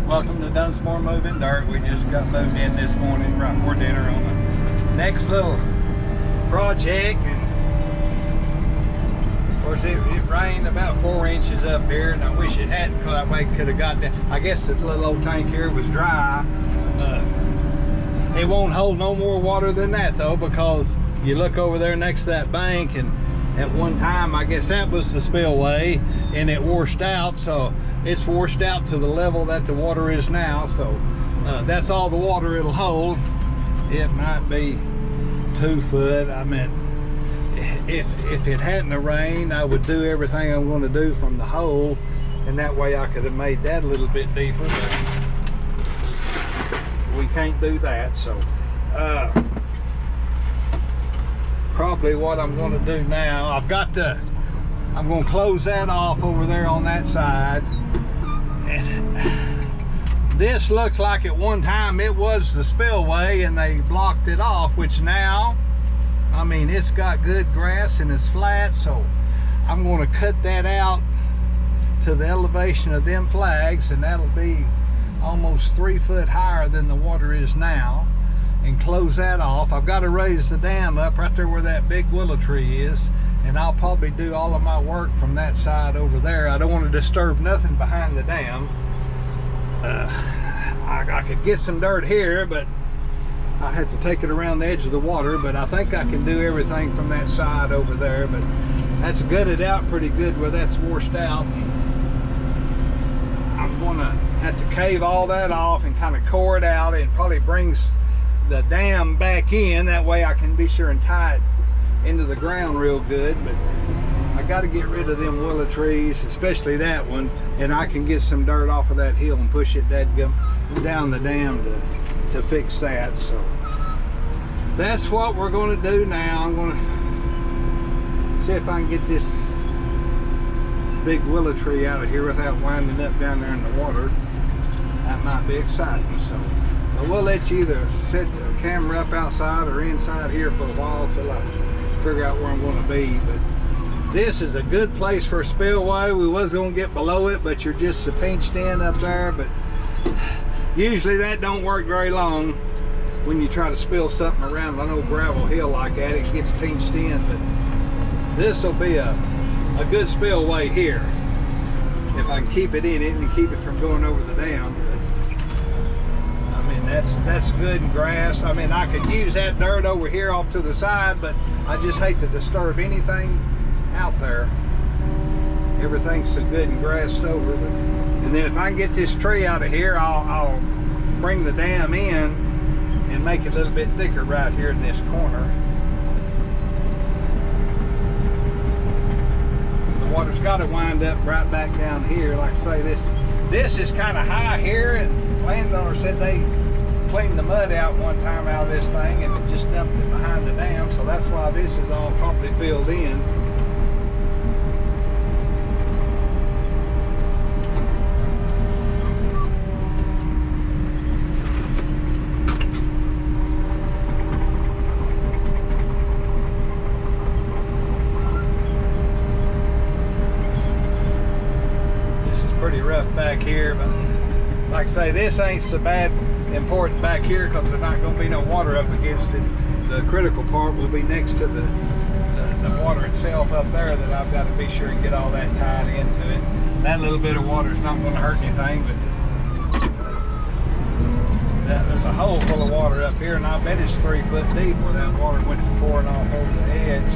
Welcome to Dunsmore Moving Dirt. We just got moved in this morning right before dinner on the next little project. And of course it rained about 4 inches up here, and I wish it hadn't, because that way it could have got down. I guess the little old tank here was dry. It won't hold no more water than that though, because you look over there next to that bank, and at one time I guess that was the spillway, and it washed out, so it's washed out to the level that the water is now. So that's all the water it'll hold. It might be 2 foot. I mean, if it hadn't rained, I would do everything I'm going to do from the hole, and that way I could have made that a little bit deeper, but we can't do that. So probably what I'm going to do now, I'm going to close that off over there on that side. And this looks like at one time it was the spillway and they blocked it off, which now, I mean, it's got good grass and it's flat, so I'm going to cut that out to the elevation of them flags, and that'll be almost 3 foot higher than the water is now, and close that off. I've got to raise the dam up right there where that big willow tree is, and I'll probably do all of my work from that side over there. I don't want to disturb nothing behind the dam. I could get some dirt here, but I have to take it around the edge of the water, but I think I can do everything from that side over there. But that's gutted out pretty good where that's washed out. I'm gonna have to cave all that off and kind of core it out, and probably brings the dam back in. That way I can be sure and tie it into the ground real good. But I got to get rid of them willow trees, especially that one, and I can get some dirt off of that hill and push it down the dam to fix that. So that's what we're going to do now. I'm going to see if I can get this big willow tree out of here without winding up down there in the water. That might be exciting. So we'll let you either set the camera up outside or inside here for a while till I figure out where I'm going to be. But this is a good place for a spillway. We was going to get below it, but you're just so pinched in up there. But usually that don't work very long when you try to spill something around an old gravel hill like that. It gets pinched in. But this will be a good spillway here if I can keep it in it and keep it from going over the dam. But I mean, that's good grass. I mean, I could use that dirt over here off to the side, but I just hate to disturb anything out there. Everything's so good and grassed over. And then if I can get this tree out of here, I'll bring the dam in and make it a little bit thicker right here in this corner. The water's got to wind up right back down here. Like I say, this is kind of high here, and landowner said they cleaned the mud out one time out of this thing and just dumped it behind the dam, so that's why this is all probably filled in. This is pretty rough back here, but like I say, this ain't so bad important back here because there's not going to be no water up against it. The critical part will be next to the water itself up there, that I've got to be sure and get all that tied into it. That little bit of water is not going to hurt anything, but there's a hole full of water up here, and I bet it's 3 foot deep where that water went to pouring off over the edge.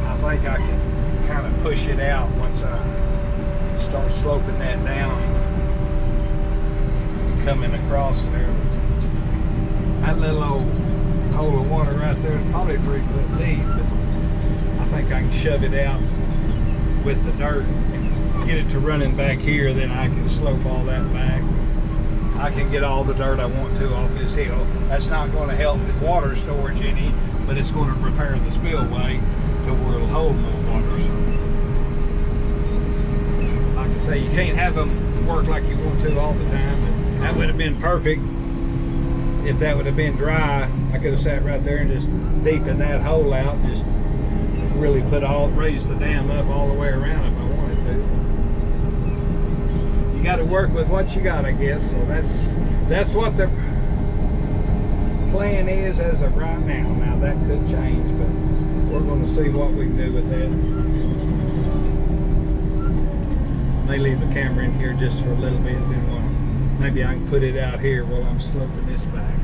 I think I can kind of push it out once I start sloping that down, coming across there. That little old hole of water right there is probably 3 foot deep, but I think I can shove it out with the dirt and get it to running back here. Then I can slope all that back. I can get all the dirt I want to off this hill. That's not going to help with water storage any, but it's going to repair the spillway to where it'll hold more water. So, say, you can't have them work like you want to all the time. But that would have been perfect if that would have been dry. I could have sat right there and just deepened that hole out, just really raise the dam up all the way around if I wanted to. You got to work with what you got, I guess. So that's what the plan is as of right now. Now that could change, but we're going to see what we can do with that. May leave the camera in here just for a little bit, then maybe I can put it out here while I'm sloping this back.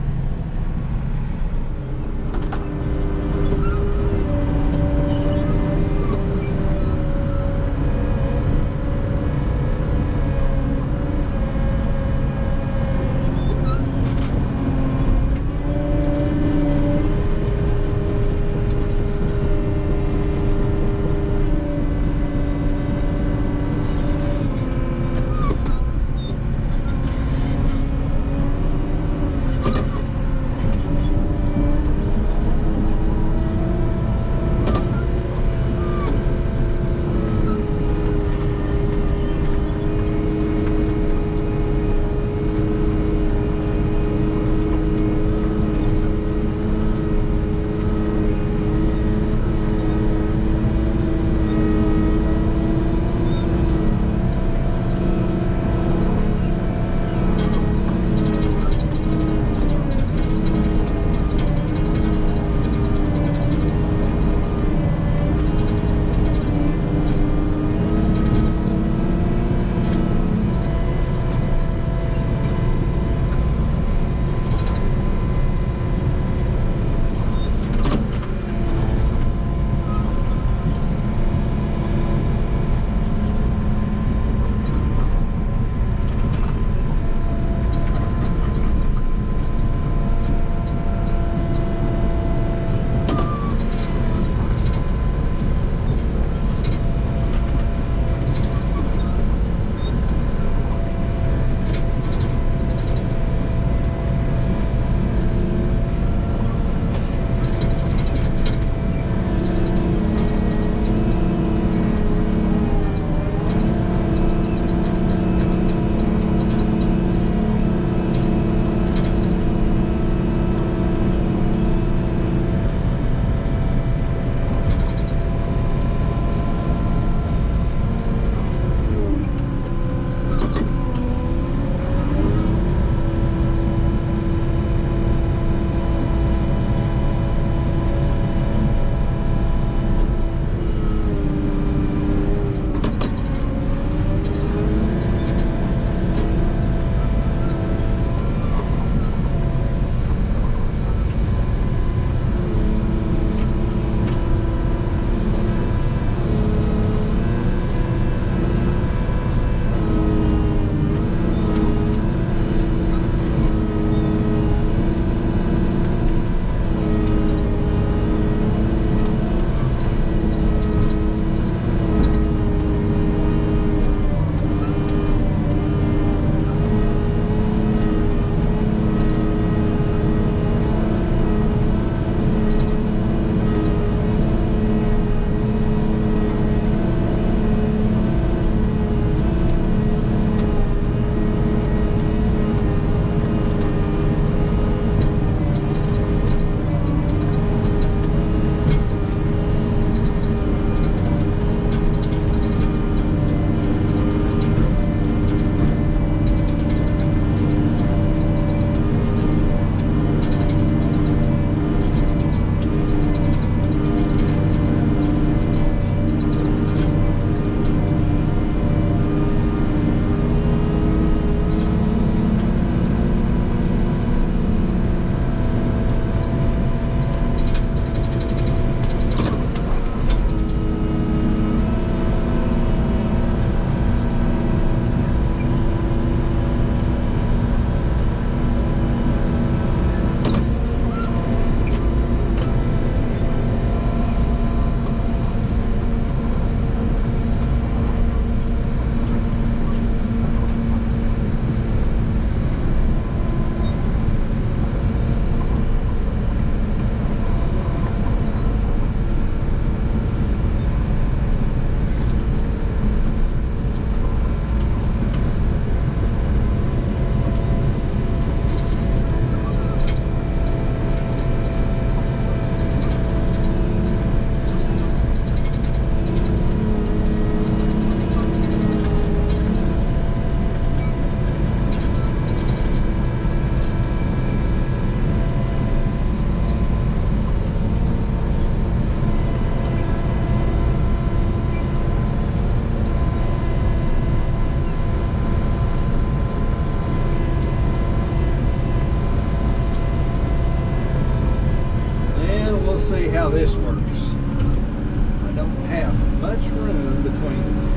much room between them.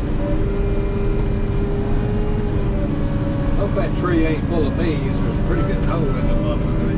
Hope that tree ain't full of bees. There's a pretty good hole in the bottom of it.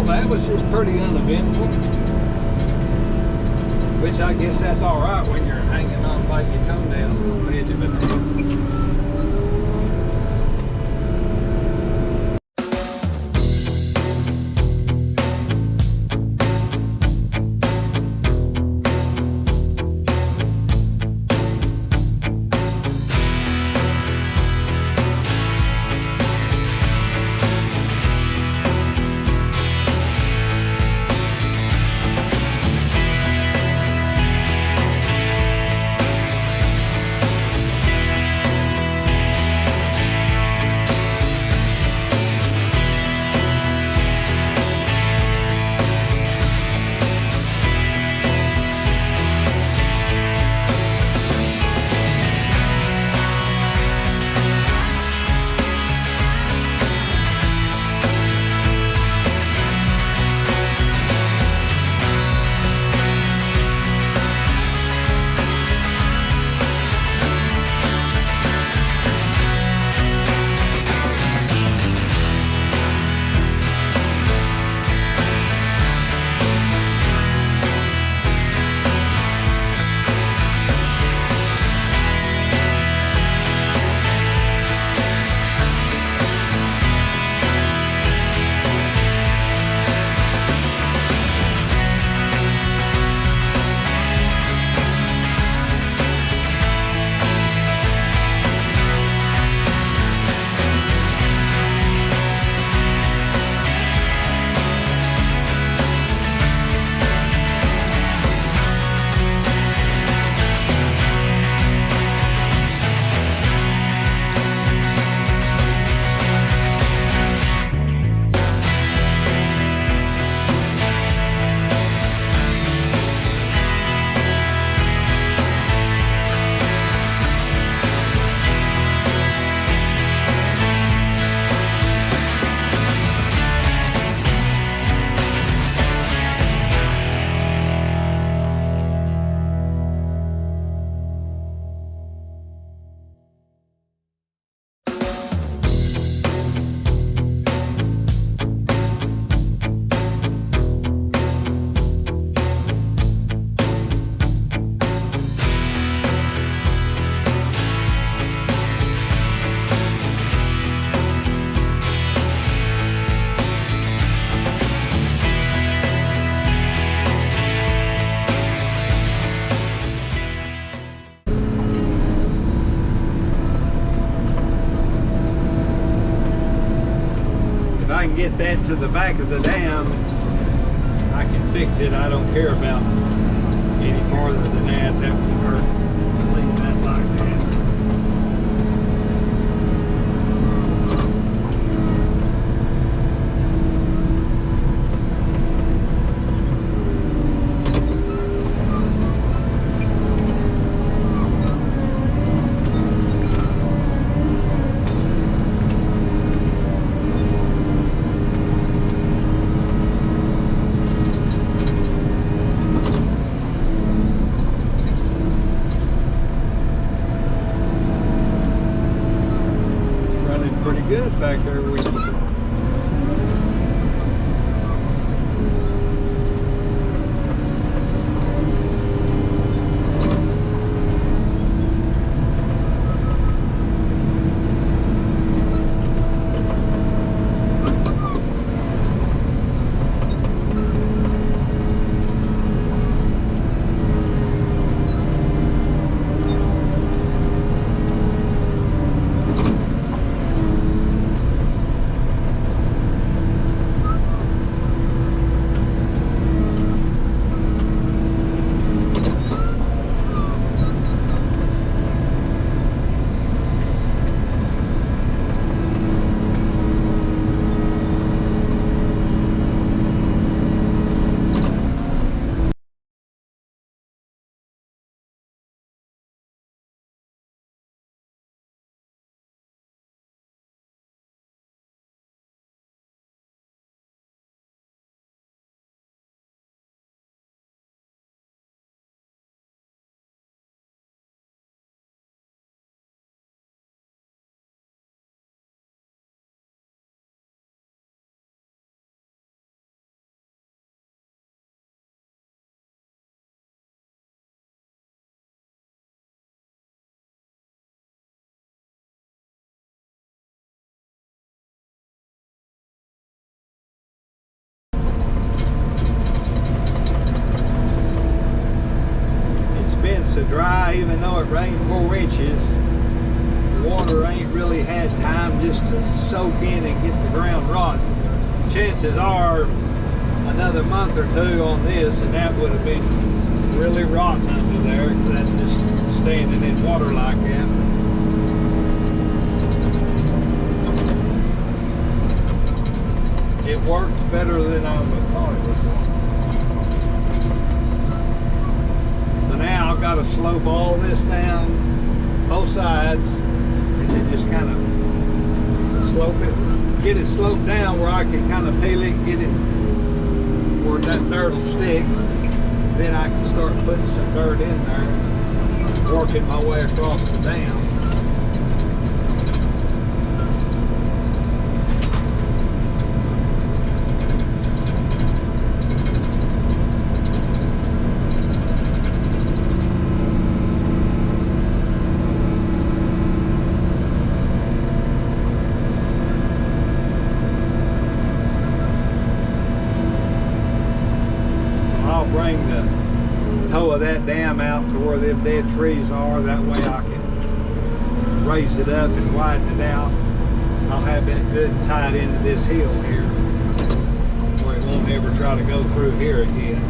That was just pretty uneventful, which I guess that's all right when you're hanging on by your toenail on the edge of a dam. I can get that to the back of the dam, I can fix it. I don't care about any farther than that. That won't hurt. Leave that like that. Good back there. rained 4 inches. The water ain't really had time just to soak in and get the ground rotten. Chances are another month or two on this and that would have been really rotten under there, because that's just standing in water like that. It works better than I would have thought it was going to. So now I've got to slope all this down, both sides, and then just kind of slope it, get it sloped down where I can kind of peel it and get it where that dirt will stick. Then I can start putting some dirt in there, working my way across the dam. Bring the toe of that dam out to where them dead trees are. That way I can raise it up and widen it out. I'll have it good and tied into this hill here where it won't ever try to go through here again.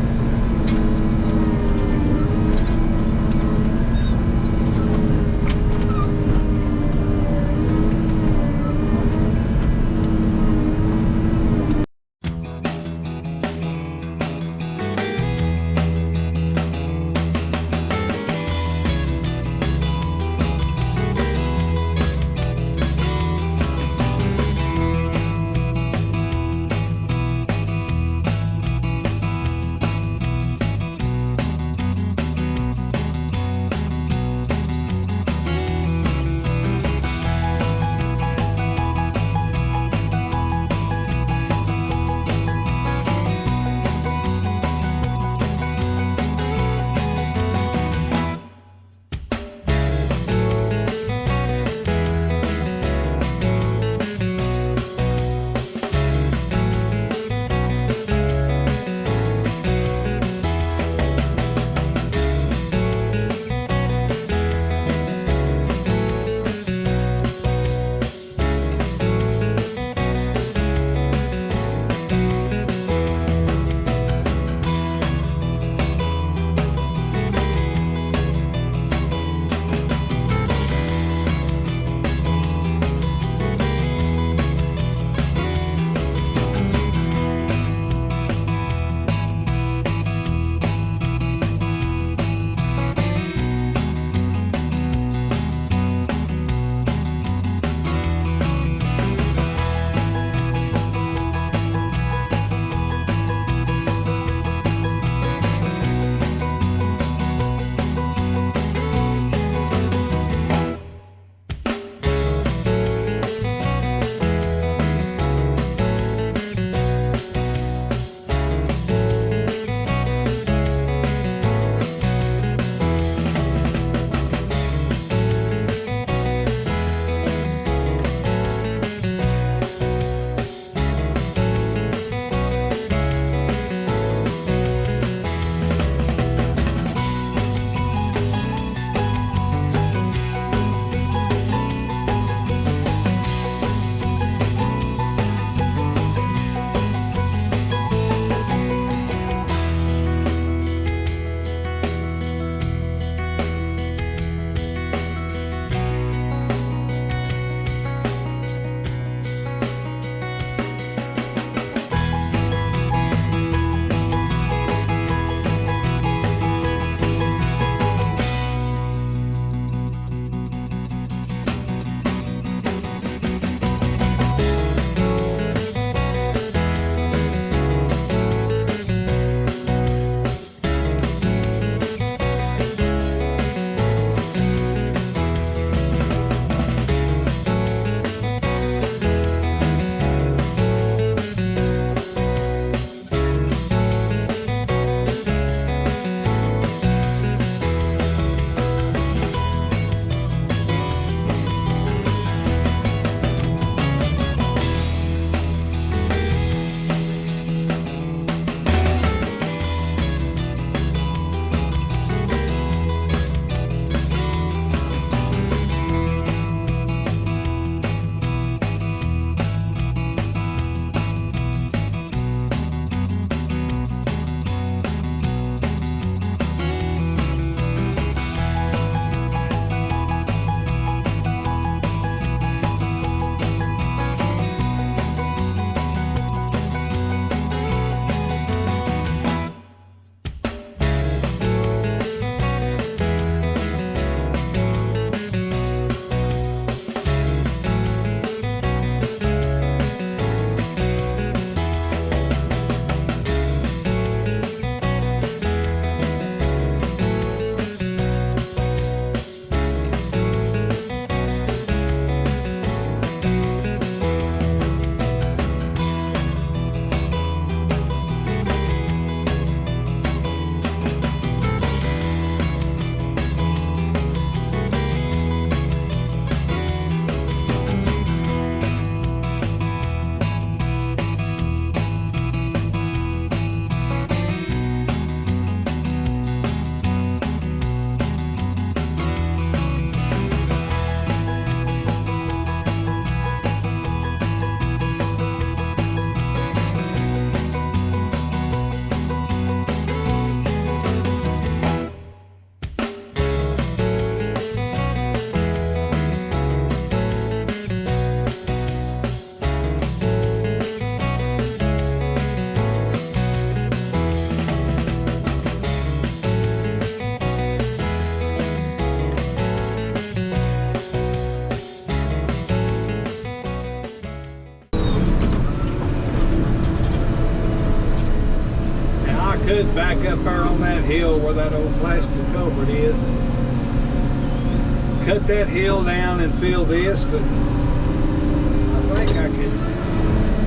could back up there on that hill where that old plastic culvert is and cut that hill down and fill this, but I think I could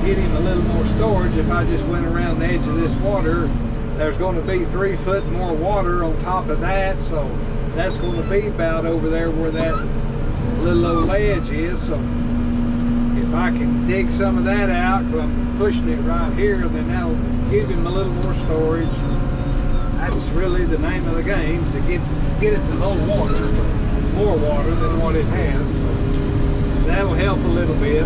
get him a little more storage if I just went around the edge of this water. There's going to be 3 foot more water on top of that, so that's going to be about over there where that little old ledge is. So if I can dig some of that out, because I'm pushing it right here, then that'll give him a little more storage. That's really the name of the game, to get it to hold water, more water than what it has. So that'll help a little bit.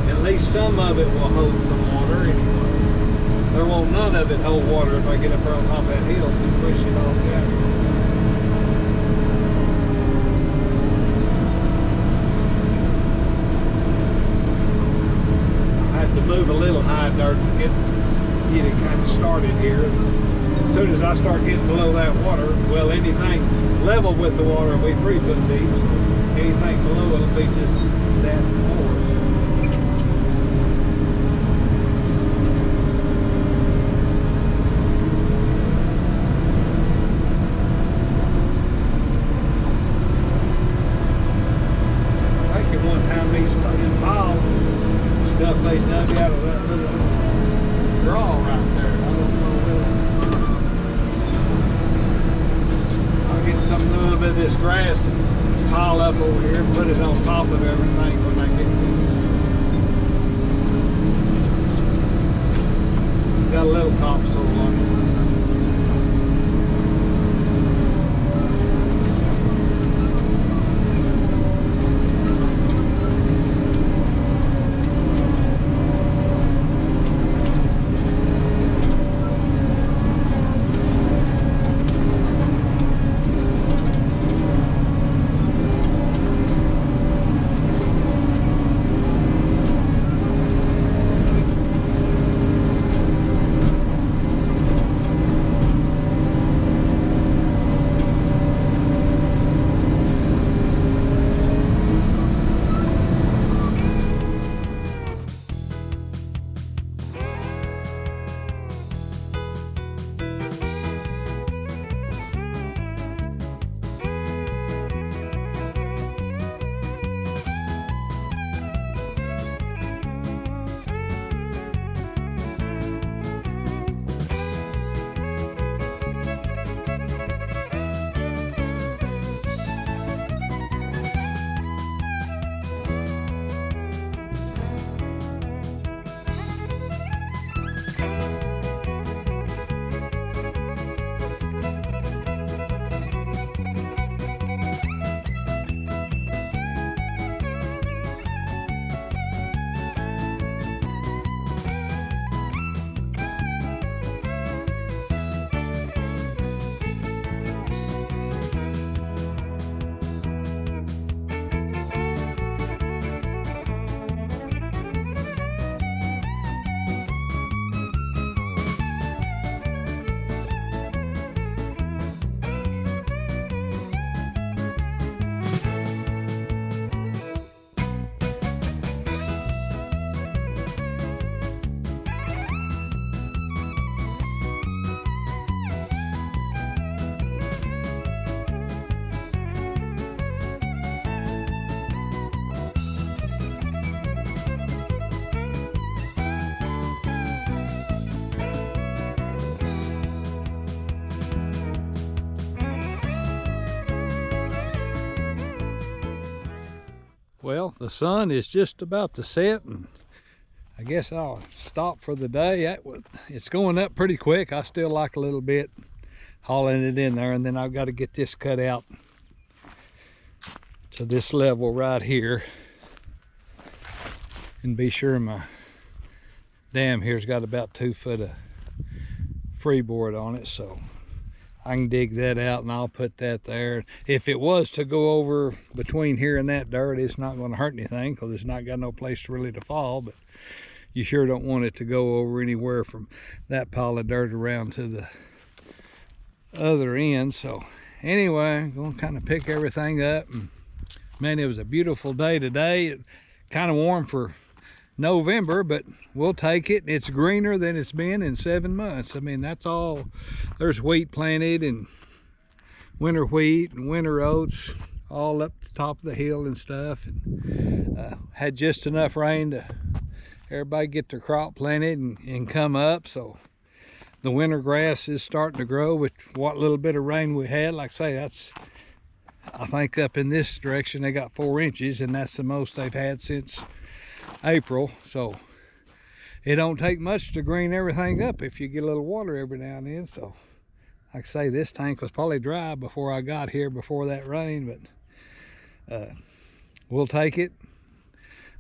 At least some of it will hold some water anyway. There won't none of it hold water if I get up there on top of that hill and push it all down. To move a little high dirt to get it kind of started here. As soon as I start getting below that water, well, anything level with the water will be 3 foot deep, so anything below it will be just that more. I think at one time these involved stuff they dug out of that little draw right there. I don't know whether I'll get some little bit of this grass and pile up over here and put it on top of everything when I get finished. Got a little topsoil on it. Well, the sun is just about to set, and I guess I'll stop for the day. It's going up pretty quick. I still like a little bit hauling it in there, and then I've got to get this cut out to this level right here, and be sure my dam here's got about 2 foot of freeboard on it, so I can dig that out and I'll put that there. If it was to go over between here and that dirt, it's not going to hurt anything because it's not got no place really to fall, but you sure don't want it to go over anywhere from that pile of dirt around to the other end. So anyway, I'm going to kind of pick everything up. And man, it was a beautiful day today. It kind of warm for November, but we'll take it. It's greener than it's been in 7 months. I mean, that's all. There's wheat planted, and winter wheat and winter oats all up the top of the hill and stuff, and had just enough rain to everybody get their crop planted and come up. So the winter grass is starting to grow with what little bit of rain we had. Like I say, that's, I think up in this direction they got 4 inches, and that's the most they've had since April. So it don't take much to green everything up if you get a little water every now and then. So like I say, this tank was probably dry before I got here, before that rain, but we'll take it.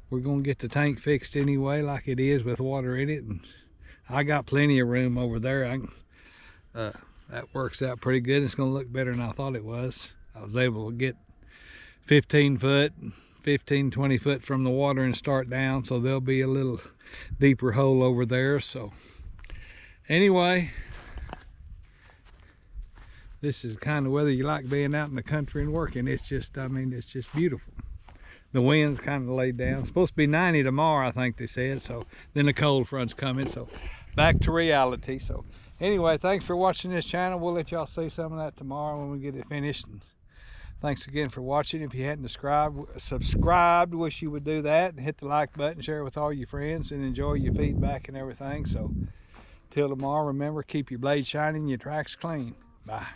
We're gonna get the tank fixed anyway, like it is, with water in it, and I got plenty of room over there. That works out pretty good. It's gonna look better than I thought it was. I was able to get 15 foot, 15, 20 foot from the water and start down, so there'll be a little deeper hole over there. So anyway, this is kind of whether you like being out in the country and working. It's just, I mean, it's just beautiful. The wind's kind of laid down. It's supposed to be 90 tomorrow, I think they said. So then the cold front's coming. So back to reality. So anyway, thanks for watching this channel. We'll let y'all see some of that tomorrow when we get it finished. And thanks again for watching. If you hadn't subscribed, wish you would do that, and hit the like button, share it with all your friends, and enjoy your feedback and everything. So till tomorrow, remember, keep your blade shining, your tracks clean. Bye.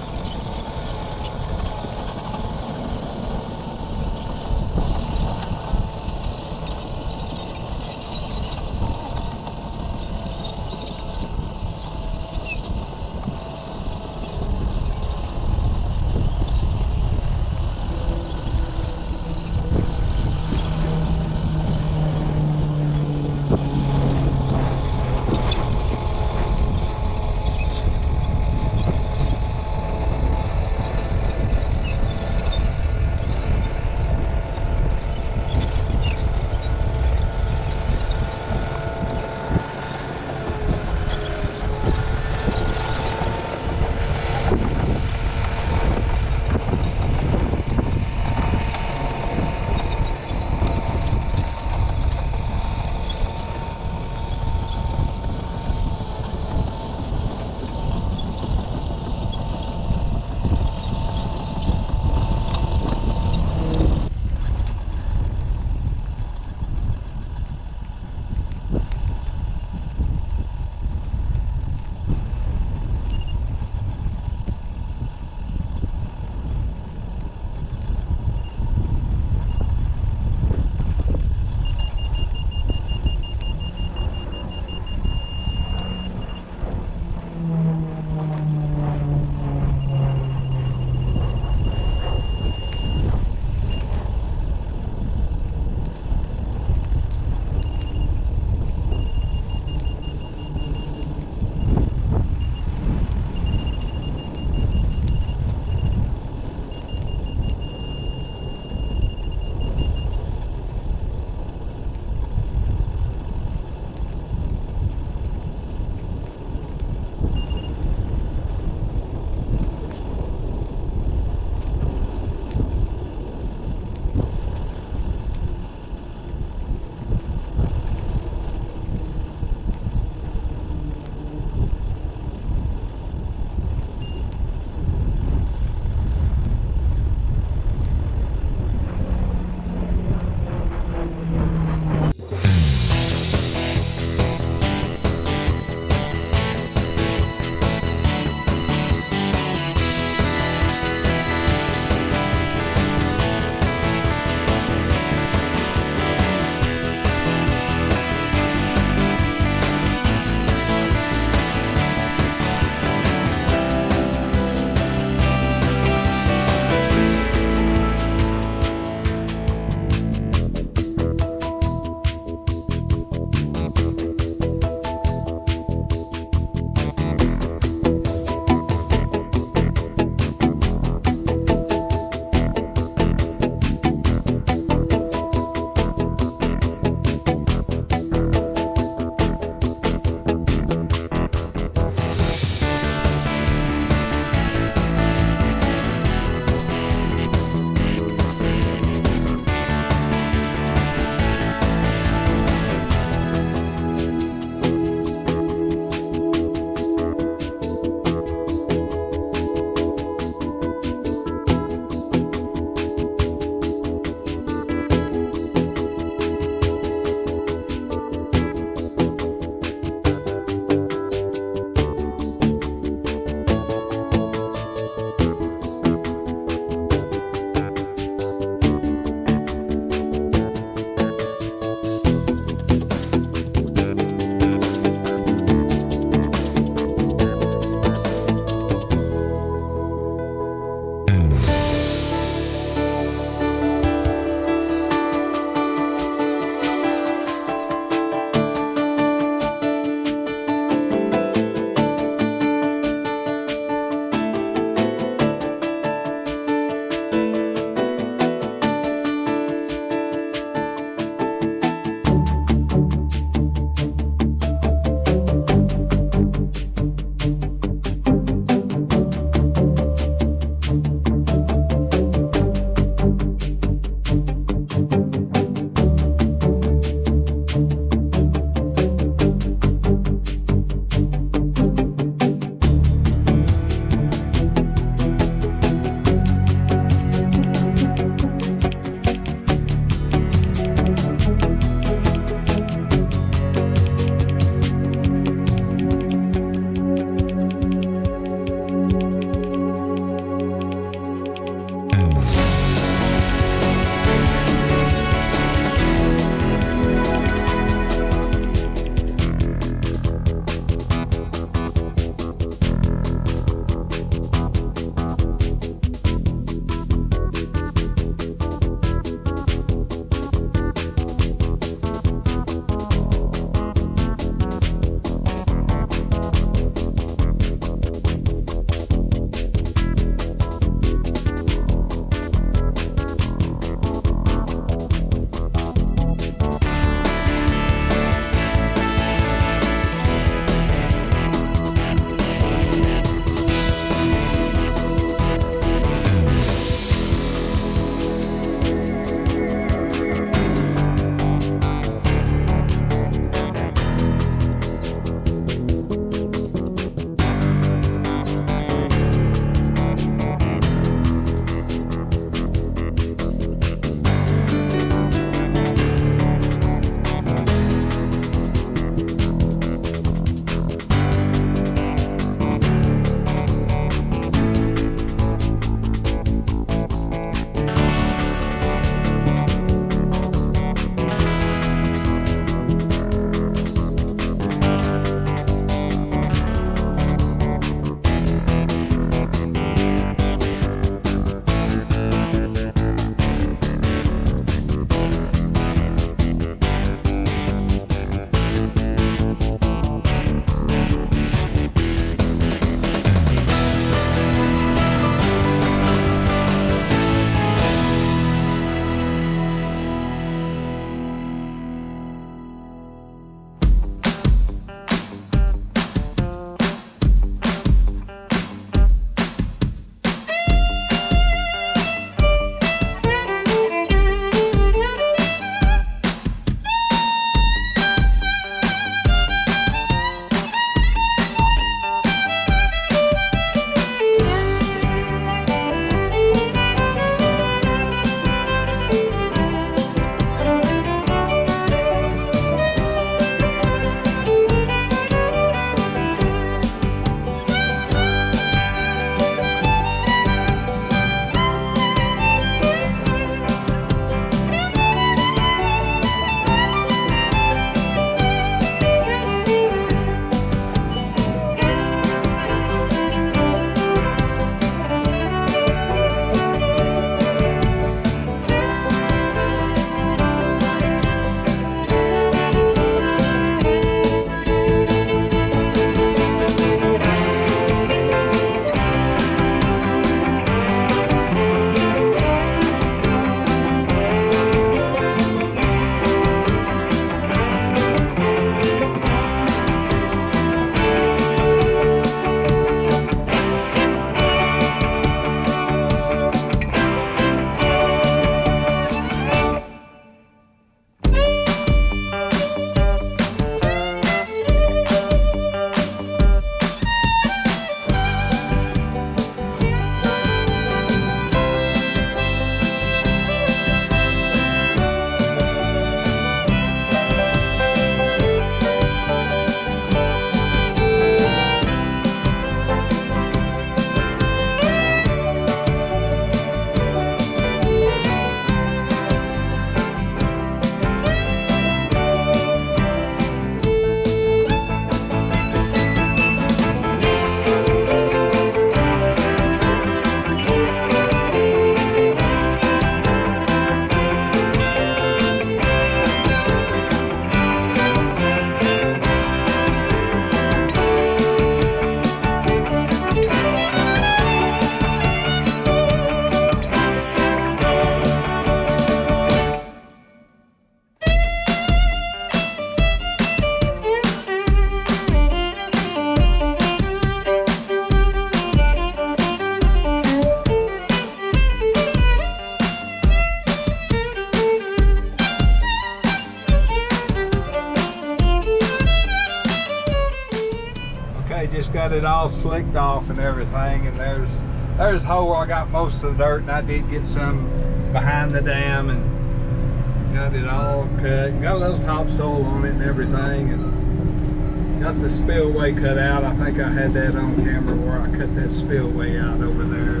Okay, just got it all slicked off and everything, and there's a hole where I got most of the dirt, and I did get some behind the dam and got it all cut. Got a little topsoil on it and everything, and got the spillway cut out. I think I had that on camera where I cut that spillway out over there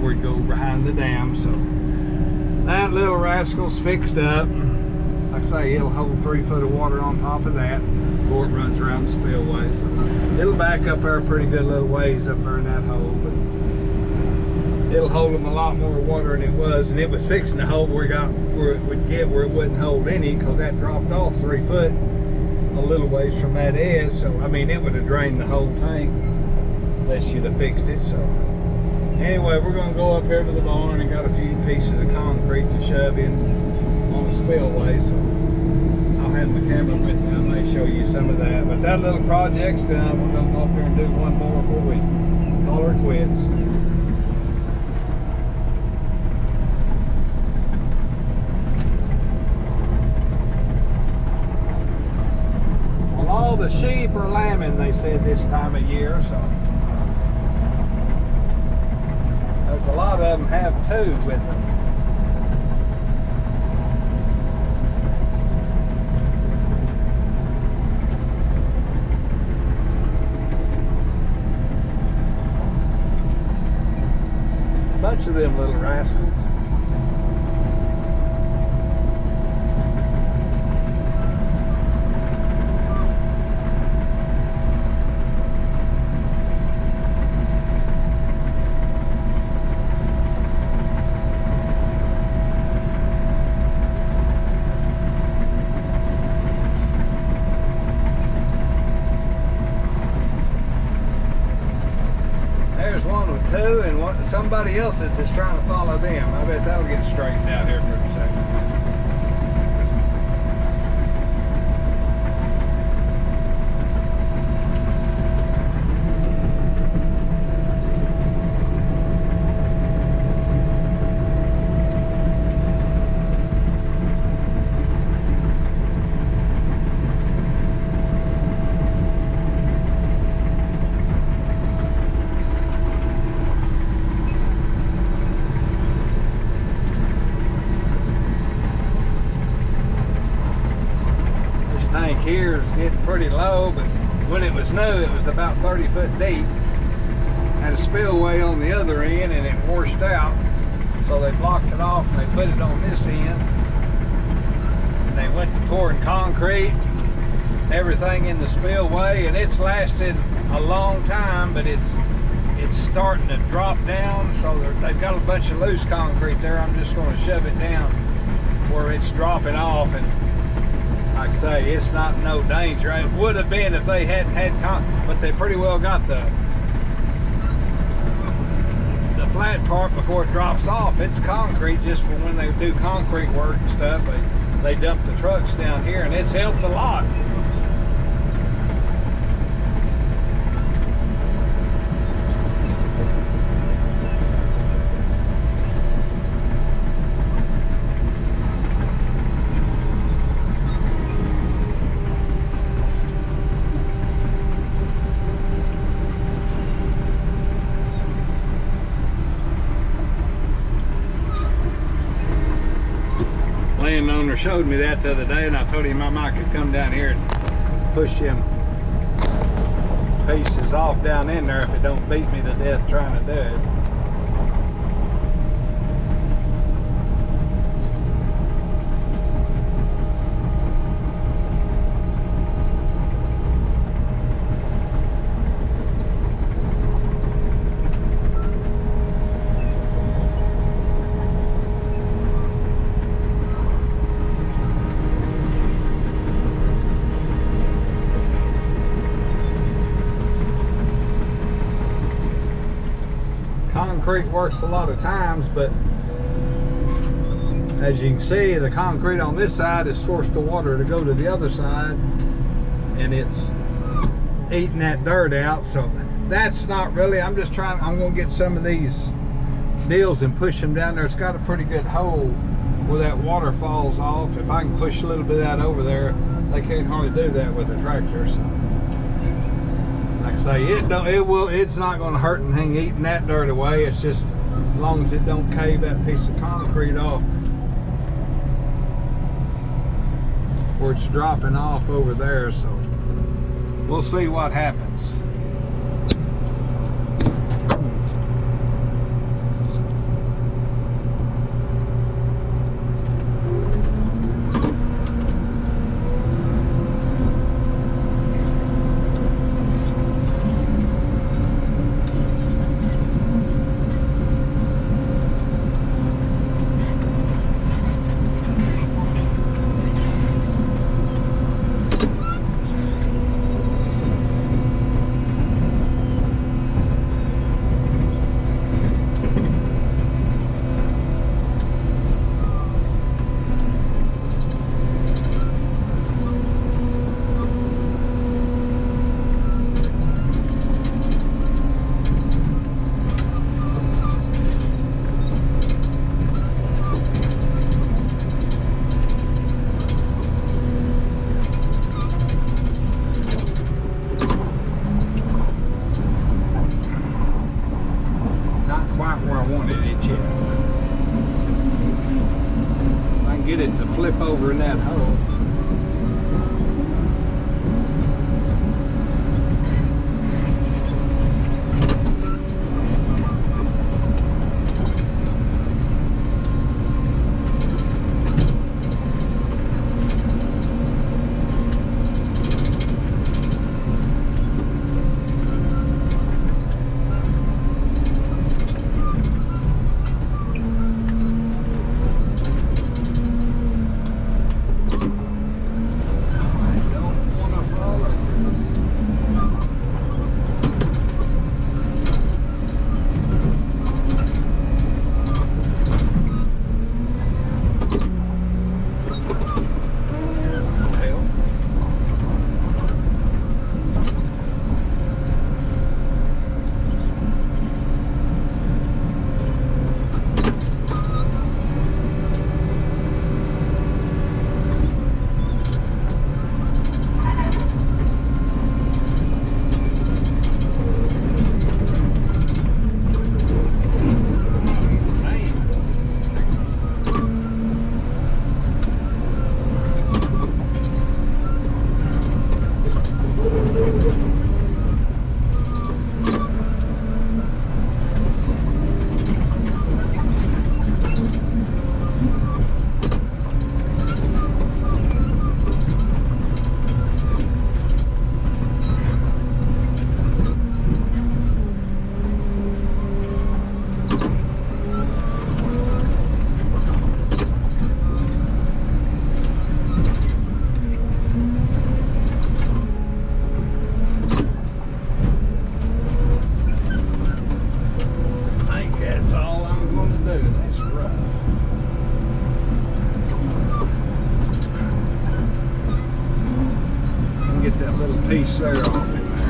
where it goes behind the dam. So that little rascal's fixed up. Like I say, it'll hold 3 foot of water on top of that before it runs around the spillway. So it'll back up there a pretty good little ways up there in that hole, but it'll hold them a lot more water than it was. And it was fixing the hole where it would get where it wouldn't hold any, because that dropped off 3 foot a little ways from that edge. So I mean, it would have drained the whole tank unless you'd have fixed it. So anyway, we're gonna go up here to the barn and got a few pieces of concrete to shove in on the spillway. So I'll have my camera with me. I may show you some of that. But that little project's done. We're gonna go up there and do one more before we call her quits. Well, all the sheep are lambing, they said, this time of year. So there's a lot of them have too with them. Bunch of them little rascals. There's one with 2, and somebody else is just trying to follow them. I bet that'll get straightened out here for a second. Tank here is getting pretty low, but when it was new, it was about 30 foot deep. Had a spillway on the other end, and it washed out, so they blocked it off and they put it on this end. And they went to pouring concrete, everything in the spillway, and it's lasted a long time, but it's starting to drop down. So they've got a bunch of loose concrete there. I'm just going to shove it down where it's dropping off, and like I say, it's not no danger. It would have been if they hadn't had but they pretty well got the flat part before it drops off. It's concrete just for when they do concrete work and stuff. They dump the trucks down here, and it's helped a lot. Landowner showed me that the other day, and I told him I might could come down here and push them pieces off down in there if it don't beat me to death trying to do it. Concrete works a lot of times, but as you can see, the concrete on this side is forced the water to go to the other side, and it's eating that dirt out. So that's not really, I'm just trying, I'm going to get some of these deals and push them down there. It's got a pretty good hole where that water falls off. If I can push a little bit of that over there, they can't hardly do that with a tractor. So. say, it's not going to hurt anything eating that dirt away. It's just as long as it don't cave that piece of concrete off where it's dropping off over there. So we'll see what happens. Get it to flip over in that hole. Piece there off in there.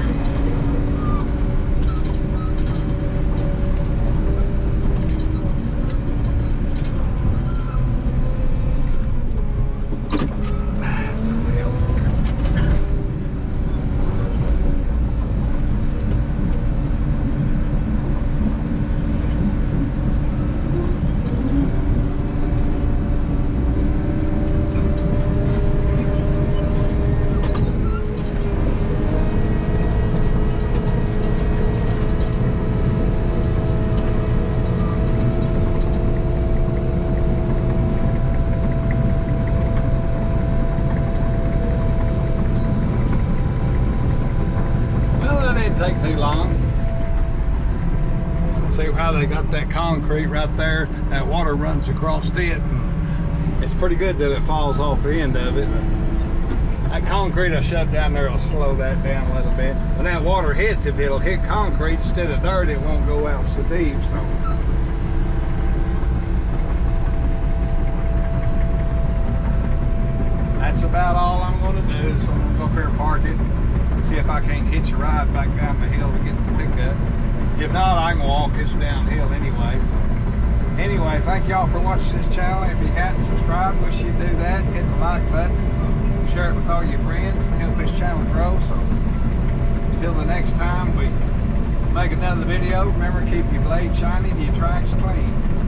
Take too long. See how they got that concrete right there, that water runs across it, and it's pretty good that it falls off the end of it. That concrete I shoved down there will slow that down a little bit. When that water hits, if it'll hit concrete instead of dirt, it won't go out so deep. So that's about all I'm going to do. So I'm going to go up here and park it. See if I can't hitch a ride back down the hill to get the pickup. If not, I can walk this downhill anyway. So anyway, thank y'all for watching this channel. If you hadn't subscribed, wish you'd do that. Hit the like button, share it with all your friends, and help this channel grow. So Until the next time we make another video, remember, keep your blade shiny and your tracks clean.